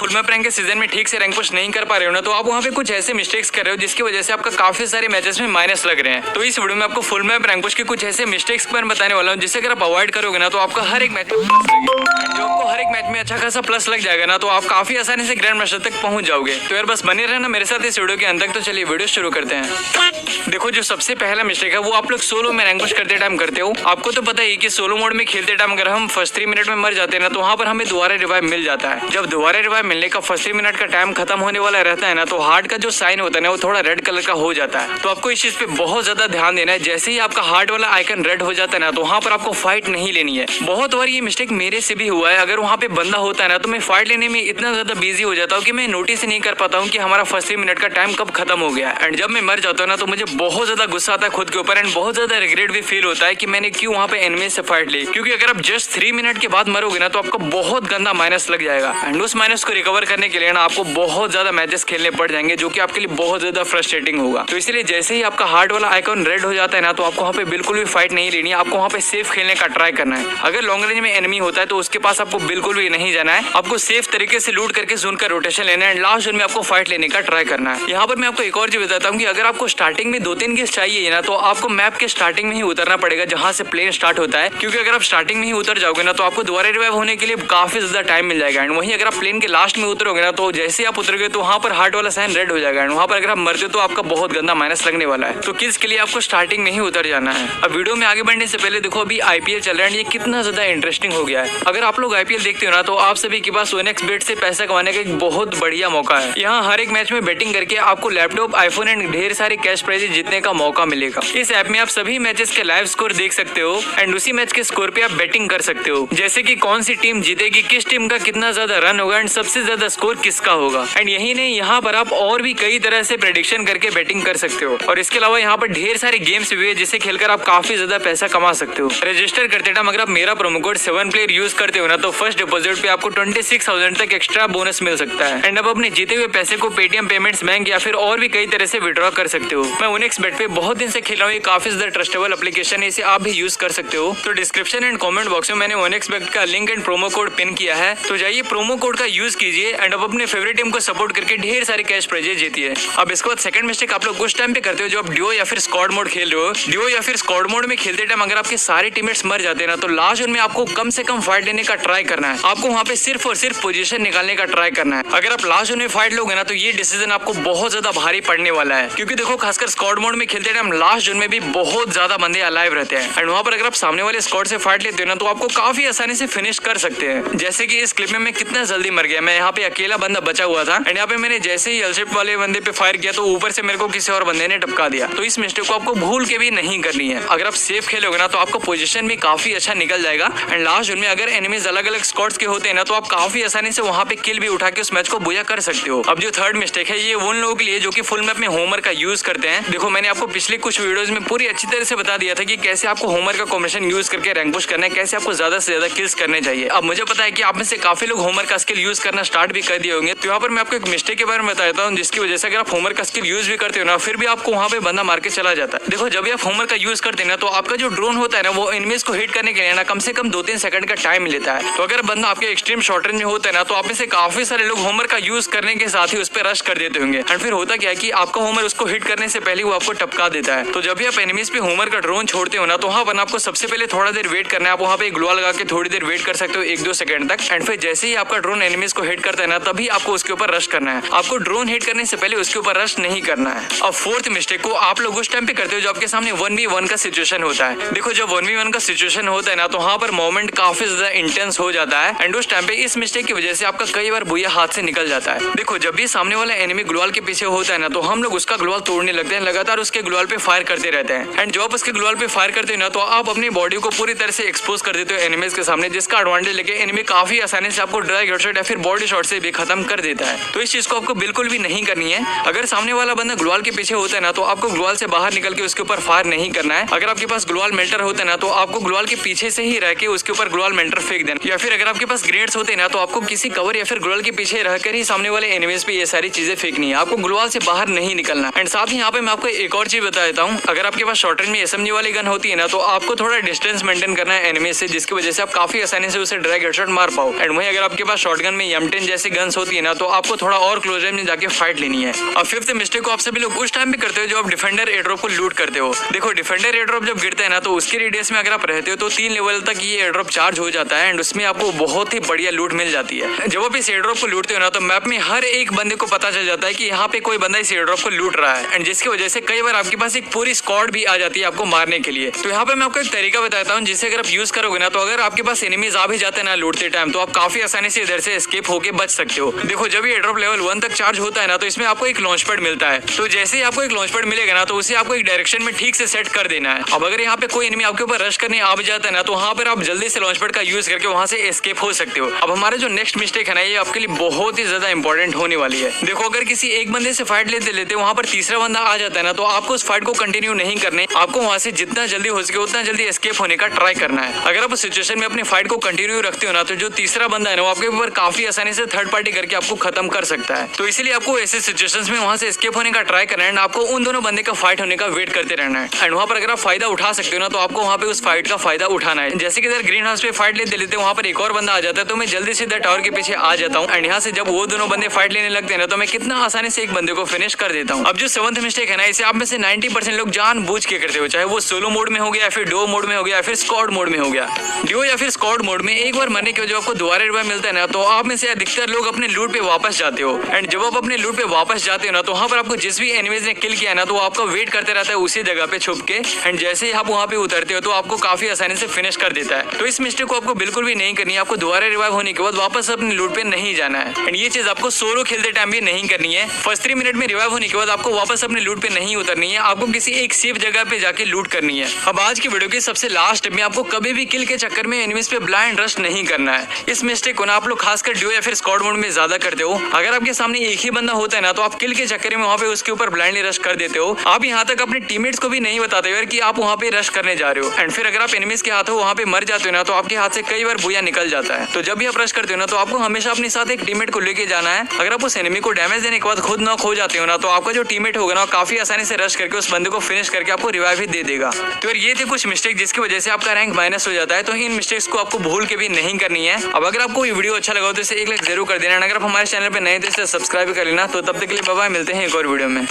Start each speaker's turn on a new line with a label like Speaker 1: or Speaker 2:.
Speaker 1: Full map rank के season में ठीक से रैंक पुश नहीं कर पा रहे हो ना, तो आप वहाँ पे कुछ ऐसे मिस्टेक्स कर रहे हो जिसकी वजह से आपका काफी सारे मैचेस में माइनस लग रहे हैं। तो इस वीडियो में आपको फुल मैप रैंक पुश के कुछ ऐसे मिस्टेक्स पर बताने वाला हूँ जिससे अगर आप अवॉइड करोगे ना तो आपका हर एक मैच में प्लस लगेगा। जो आपको हर एक मैच में अच्छा खासा प्लस लग जाएगा ना, तो आप काफी आसानी से ग्रैंड मास्टर तक पहुंच जाओगे। तो यार बस बने रहना मेरे साथ इस वीडियो के अंत तक। तो चलिए वीडियो शुरू करते हैं। देखो जो सबसे पहला मिस्टेक है वो आप लोग सोलो में रैंक पुश करते टाइम करते हो। आपको तो पता ही कि सोलो मोड में खेलते टाइम अगर हम फर्स्ट 3 मिनट में मर जाते हैं ना, तो वहाँ पर हमें दोबारा रिवाइव मिल जाता है। जब दोबारा रिवाइव मिलने का फर्स्ट 3 मिनट का टाइम खत्म होने वाला रहता है ना, तो हार्ट का जो साइन होता है ना वो थोड़ा रेड कलर का हो जाता है। तो आपको इस चीज पे बहुत ज्यादा ध्यान देना है। जैसे ही आपका हार्ट वाला आइकन रेड हो जाता है ना, तो वहाँ पर आपको फाइट नहीं लेनी है। बहुत बार ये मिस्टेक मेरे से भी हुआ है। अगर वहाँ पे बंदा होता है ना, तो मैं फाइट लेने में इतना ज्यादा बिजी हो जाता हूँ कि मैं नोटिस नहीं कर पाता हूँ कि हमारा फर्स्ट 3 मिनट का टाइम कब खत्म हो गया। एंड जब मैं मर जाता हूँ ना, तो मुझे बहुत ज्यादा गुस्सा आता है खुद के ऊपर एंड बहुत ज्यादा रिग्रेट भी फील होता है कि मैंने क्यों वहाँ पे एनिमी से फाइट ली। क्योंकि अगर आप जस्ट 3 मिनट के बाद मरोगे ना, तो आपको बहुत गंदा माइनस लग जाएगा एंड उस माइनस को रिकवर करने के लिए ना आपको बहुत ज्यादा मैचेस खेलने पड़ जाएंगे, जो कि आपके लिए बहुत ज्यादा फ्रस्ट्रेटिंग होगा। तो इसलिए जैसे ही आपका हार्ट वाला आइकॉन रेड हो जाता है ना, तो आपको वहाँ पे बिल्कुल भी फाइट नहीं लेनी है। आपको वहाँ पे सेफ खेलने का ट्राई करना है। अगर लॉन्ग रेंज में एनिमी होता है तो उसके पास आपको बिल्कुल भी नहीं जाना है। आपको सेफ तरीके से लूट करके जोन का रोटेशन लेना है एंड लास्ट जोन में आपको फाइट लेने का ट्राई करना है। यहाँ पर मैं आपको एक और चीज बताता हूँ कि अगर आपको स्टार्टिंग में 2-3 किल्स चाहिए ना, तो आपको मैप के स्टार्टिंग में ही उतरना पड़ेगा जहाँ से प्लेन स्टार्ट होता है। क्योंकि अगर आप स्टार्टिंग में ही उतर जाओगे ना, तो आपको दोबारा रिवाइव होने के लिए काफी ज्यादा टाइम मिल जाएगा। एंड वहीं अगर आप प्लेन के लास्ट में उतरोगे ना, तो जैसे आप उतरोगे तो वहाँ पर हार्ट वाला साइन रेड हो जाएगा एंड वहाँ पर अगर आप मरते तो आपका बहुत गंदा माइनस लगने वाला है। तो किस के लिए आपको स्टार्टिंग में ही उतर जाना है। अब वीडियो में आगे बढ़ने से पहले देखो अभी आईपीएल चल रहा है, ये कितना ज्यादा इंटरेस्टिंग हो गया है। अगर आप लोग आईपीएल देखते हो ना, तो आप सभी के पास 1xBet से पैसा कमाने का एक बहुत बढ़िया मौका है। यहाँ हर एक मैच में बैटिंग करके आपको लैपटॉप, आईफोन एंड ढेर सारे कैश प्राइजेस जीतने का मौका मिलेगा। इस ऐप में आप सभी मैचेस के लाइव स्कोर देख सकते हो एंड उसी मैच के स्कोर पे आप बैटिंग कर सकते हो, जैसे कि कौन सी टीम जीतेगी, किस टीम का कितना ज्यादा रन होगा एंड सबसे ज्यादा स्कोर किसका होगा। एंड यही नहीं, यहाँ पर आप और भी कई तरह से प्रेडिक्शन करके बैटिंग कर सकते हो। और इसके अलावा यहाँ पर ढेर सारे गेम्स भी है जिसे खेलकर आप काफी ज्यादा पैसा कमा सकते हो। रजिस्टर करते टाइम अगर आप मेरा प्रोमो कोड 7player यूज करते हो ना, तो फर्स्ट डिपॉजिट पे आपको 26,000 तक एक्स्ट्रा बोनस मिल सकता है एंड आप अपने जीते हुए पैसे को पेटीएम पेमेंट्स बैंक या फिर और भी कई तरह से विड्रॉ कर सकते हो। मैं 1xBet पे बहुत दिन से खेल रहा हूँ। ये काफी ज्यादा ट्रस्टेबल एप्लीकेशन है, इसे आप भी यूज कर सकते हो। तो डिस्क्रिप्शन एंड कमेंट बॉक्स में मैंने 1xBet का link and promo code pin किया है, तो जाइए प्रोमो कोड का यूज कीजिए एंड आप अपने फेवरेट टीम को सपोर्ट करके ढेर सारे कैश प्राइजेस जीतिए। अब इसके बाद सेकंड मिस्टेक आप लोग उस टाइम पे करते हो जो आप डिओ या फिर स्क्वाड मोड खेल रहे हो। डिओ या फिर स्क्वाड मोड में खेलते टाइम अगर आपके सारे टीममेट्स मर जाते हैं ना, तो लास्ट जोन में आपको कम से कम फाइट लेने का ट्राई करना है। आपको वहाँ पे सिर्फ और सिर्फ पोजीशन निकालने का ट्राई करना है। अगर आप लास्ट जोन में फाइट लोगे ना, तो ये डिसीजन आपको बहुत ज्यादा भारी पड़ने वाला है। क्योंकि देखो खासकर स्क्वाड मोड में खेलते टाइम लास्ट जोन में भी बहुत ज्यादा बंदे अलाइव रहते हैं एंड वहाँ पर अगर आप सामने वाले स्क्वाड से फाइट लेते हो ना, तो आपको काफी आसानी से फिनिश कर सकते हैं। जैसे कि इस क्लिप में मैं कितना जल्दी मर गया। मैं यहाँ पे अकेला बंदा बचा हुआ था एंड यहाँ पे मैंने जैसे ही एलशिप वाले बंदे पे फायर किया, तो ऊपर से मेरे को किसी और बंदे ने टपका दिया। तो इस मिस्टेक को आपको भूल के भी नहीं करनी है। अगर आप सेफ खेलोगे ना, तो आपका पोजीशन भी काफी अच्छा निकल जाएगा एंड लास्ट जोन में अगर एनिमीज अलग अलग स्क्वाड्स के होते हैं ना, तो आप काफी आसानी से वहाँ पे किल भी उठा के उस मैच को बुया कर सकते हो। अब जो थर्ड मिस्टेक है, ये उन लोगों के लिए जो कि फुल मैप में होमर का यूज करते हैं। देखो मैंने आपको पिछले कुछ वीडियोस में पूरी अच्छी तरह से बता दिया था कि कैसे आपको होमर का कॉम्बिनेशन यूज करके रैंक पुश करना है, कैसे आपको ज्यादा से ज्यादा किल्स करने चाहिए। अब मुझे पता है कि आप में से काफी लोग होमर का स्किल यूज करना स्टार्ट भी कर दिए होंगे। तो यहाँ पर मैं आपको एक मिस्टेक के बारे में बता देता हूँ, जिसकी वजह से अगर आप होमर का स्किल यूज भी करते हो ना, फिर भी आपको वहाँ पे बंदा मार के चला जाता है। देखो जब भी आप होमर का यूज करते हैं ना, तो आपका जो ड्रोन होता है ना, वो एनिमीज को हिट करने के लिए ना कम से कम 2-3 सेकंड का टाइम लेता है। तो अगर बंदा आपके एक्सट्रीम शॉर्ट रेंज में होता है ना, तो आप में से काफी सारे लोग होमर का यूज करने के साथ ही उस पर रश कर देते होंगे एंड फिर होता क्या है कि आपका होमर उसको हिट करने से पहले वो आपको टपका देता है। तो जब भी आप एनिमीज पे होमर का ड्रोन छोड़ते हो ना, तो वहाँ पर आपको सबसे पहले थोड़ा देर वेट करना है। आप वहाँ पे ग्लू लगा के थोड़ी देर वेट कर सकते हो 1-2 सेकंड तक एंड फिर जैसे ही आपका ड्रोन एनिमीज को हिट करता है ना, तभी आपको उसके ऊपर रश करना है। आपको ड्रोन हिट करने से पहले उसके ऊपर रश नहीं करना है। अब फोर्थ मिस्टेक को आप लोग उस टाइम पे करते हो जब आपके सामने 1v1 का सिचुएशन होता है। देखो जब 1v1 का सिचुएशन होता है ना, तो वहाँ पर मोमेंट काफी ज्यादा इंटेंस हो जाता है एंड उस टाइम पे इस मिस्टेक की वजह से आपका कई बार बुया हाथ से निकल जाता है। देखो जब भी सामने वाला एनिमी ग्लोवाल के पीछे होता है ना, तो हम लोग उसका ग्लोवाल तोड़ने लगते हैं, लगातार उसके ग्लोवाल पे फायर करते रहते हैं एंड जब आप उसके ग्लोवाल पे फायर करते हो ना, तो आप अपनी बॉडी को पूरी तरह से एक्सपोज कर देते हो एनिमीज के सामने, जिसका एडवांटेज लेके एनिमी काफी आसानी से आपको ड्राई हेडशॉट या फिर बॉडी शॉट से भी खत्म कर देता है। तो इस चीज को आपको बिल्कुल भी नहीं करनी है। अगर सामने वाला बंदा ग्लोवाल के पीछे होता है ना, तो आपको ग्लोवाल से बाहर निकल के उसके ऊपर फायर नहीं करना है। अगर आपके पास ग्लोवाल मेल्टर होता है ना, तो आपको ग्लोवाल के पीछे से ही रह के उसके ऊपर ग्लोवाल मेल्टर फेंक देना, या फिर अगर आपके पास ग्रेनेड्स होते हैं ना, तो आपको किसी कवर या फिर ग्लोवाल के पीछे रहकर ही सामने वाले एनिमीज पे ये सारी चीजें फेंकनी है। आपको ग्लोवाल से बाहर नहीं निकलना। एंड साथ ही यहाँ पे मैं आपको एक और चीज बता देता हूँ, अगर आपके पास शॉर्ट रेंज में एसएमजी वाली गन होती है ना, तो आपको थोड़ा डिस्टेंस मेंटेन करना है एनिमी से, जिसकी वजह से आप काफी आसानी से उसे ड्रैग हेडशॉट मार पाओ। एंड वहीं अगर आपके पास शॉटगन में M10 जैसी गन्स होती है ना, तो आपको थोड़ा और क्लोज रेंज में जाके फाइट लेनी है। अब फिफ्थ मिस्टेक को आप सभी लोग उस टाइम पे करते हो जब आप डिफेंडर एयरड्रॉप को लूट करते हो। देखो डिफेंडर एयरड्रॉप जब गिरता है ना, तो उसके रेडियस में अगर आप रहते हो तो 3 लेवल तक ये एयरड्रॉप चार्ज हो जाता है एंड उसमें आपको बहुत ही बढ़िया लूट मिल जाती है। जब आप इस एयरड्रॉप को लूटते हो ना, तो मैप में हर एक बंदे को पता चल जाता है कि यहाँ पे कोई बंदा इस एयरड्रॉप को लूट रहा है एंड जिसकी वजह से कई बार आपके पास एक पूरी स्क्वाड भी आ जाती है आपको मारने के लिए। तो यहाँ पे मैं आपको एक तरीका बताता हूँ जिसे अगर आप यूज करोगे ना, तो अगर आपके पास एनिमीज आ भी जाते हैं ना लूटते टाइम, तो आप काफी आसानी से इधर से एस्केप होके बच सकते हो। देखो जब ये एयरड्रॉप लेवल 1 तक चार्ज होता है ना, तो इसमें आपको एक लॉन्च पैड मिलता है। तो जैसे ही आपको एक लॉन्च पैड मिलेगा ना, तो उसे आपको एक डायरेक्शन में ठीक से सेट कर देना है। अब अगर यहाँ पे कोई एनिमी आपके ऊपर रश करने आ भी जाता है ना, तो वहाँ पर आप जल्दी से लॉन्च पैड का यूज करके वहाँ से एस्केप हो सकते हो। अब हमारे जो नेक्स्ट मिस्टेक है ना, ये आपके लिए बहुत ही ज्यादा इंपॉर्टेंट होने वाली है। देखो अगर किसी एक बंदे से फाइट लेते लेते वहाँ पर तीसरा बंदा आ जाता है ना, तो आपको उस फाइट को कंटिन्यू नहीं करने, आपको वहाँ से जितना जल्दी हो सके उतना जल्दी एस्केप होने का ट्राई करना है। अगर आप उस सिचुएशन में अपनी फाइट को कंटिन्यू रखते हो ना, तो जो तीसरा बंदा है ना, वो आपके ऊपर काफी आसानी से थर्ड पार्टी करके आपको खत्म कर सकता है। तो इसीलिए आपको ऐसे सिचुएशंस में वहाँ से एस्केप होने का ट्राई करना है। आपको उन दोनों बंदे का फाइट होने का वेट करते रहना है एंड वहाँ पर अगर आप फायदा उठा सकते हो ना, तो आपको वहाँ पे उस फाइट का फायदा उठाना है। जैसे कि इधर ग्रीन हाउस पे फाइट लेते लेते वहाँ पर एक और बंदा आ जाता है, तो मैं जल्दी से इधर टावर के पीछे आ जाता हूँ एंड यहाँ से जब वो दोनों बंदे फाइट लेने लगते हैं ना, तो मैं कितना आसानी से एक बंदे को फिनिश कर देता हूँ। अब जो 7th मिस्टेक है ना, इसे आप में से 90% लोग जानबूझ के करते हो, चाहे वो सोलो मोड में हो गया, फिर डो मोड में हो गया, फिर स्क्वाड मोड में हो गया। डो या फिर स्क्वाड मोड में एक बार मरने के बाद जब आपको दोबारा रिवाइव मिलता है ना, तो आप में से अधिकतर लोग अपने लूट पे वापस जाते हो एंड जब आप अपने लूट पे वापस जाते हो ना, तो वहाँ पर आपको जिस भी एनिमीज ने किल किया ना, तो वो आपका वेट करते रहता है उसी जगह पे छुप के एंड जैसे ही आप वहाँ पे उतरते हो तो आपको काफी आसानी से फिनिश कर देता है। तो इस मिस्टेक को आपको बिल्कुल भी नहीं करनी है। आपको दोबारा रिवाइव होने के बाद वापस अपने लूट पे नहीं जाना है एंड ये चीज आपको सोलो खेलते टाइम भी नहीं करनी है। फर्स्ट 3 मिनट में रिवाइव होने के बाद आपको वापस अपने लूट पे नहीं उतरनी है, आपको किसी एक सेफ जगह पे जाके लूट करनी है। अब आज की वीडियो के सबसे लास्ट में आपको कभी भी किल के चक्कर में एनिमीज पे ब्लाइंड रश नहीं करना है। इस मिस्टेक को ना आप लोग खासकर ड्यू या फिर स्क्वाड मोड में ज्यादा करते हो। अगर आपके सामने एक ही बंदा होता है ना, तो आप किल के चक्कर में वहाँ पे उसके ऊपर ब्लाइंडली रश कर देते हो। आप यहाँ तक अपने टीममेट्स को भी नहीं बताते हो यार कि आप वहाँ पे रश करने जा रहे हो एंड फिर अगर आप एनिमीज के हाथों वहाँ पे मर जाते हो ना, तो आपके हाथ से कई बार बुया निकल जाता है। तो जब भी आप रश करते हो ना, तो आपको हमेशा अपने साथ एक टीममेट को लेके जाना है। अगर आप उस एनिमी को डैमेज देने के बाद खुद ना खो जाते हो ना, तो आपका जो टीममेट होगा ना, काफी आसानी से रश करके उस बंदे को फिनिश करके आपको रिवाइव ही दे देगा। तो यार ये थे कुछ मिस्टेक जिसकी वजह से आपका रैंक माइनस हो जाता है। तो इन मिस्टेक्स को आपको भूल के भी नहीं करनी है। अब अगर आपको ये वीडियो अच्छा लगा तो इसे एक लाइक जरूर कर देना। अगर आप हमारे चैनल पे नए थे इसे सब्सक्राइब कर लेना। तो तब तक के लिए बाय बाय, मिलते हैं एक और वीडियो में।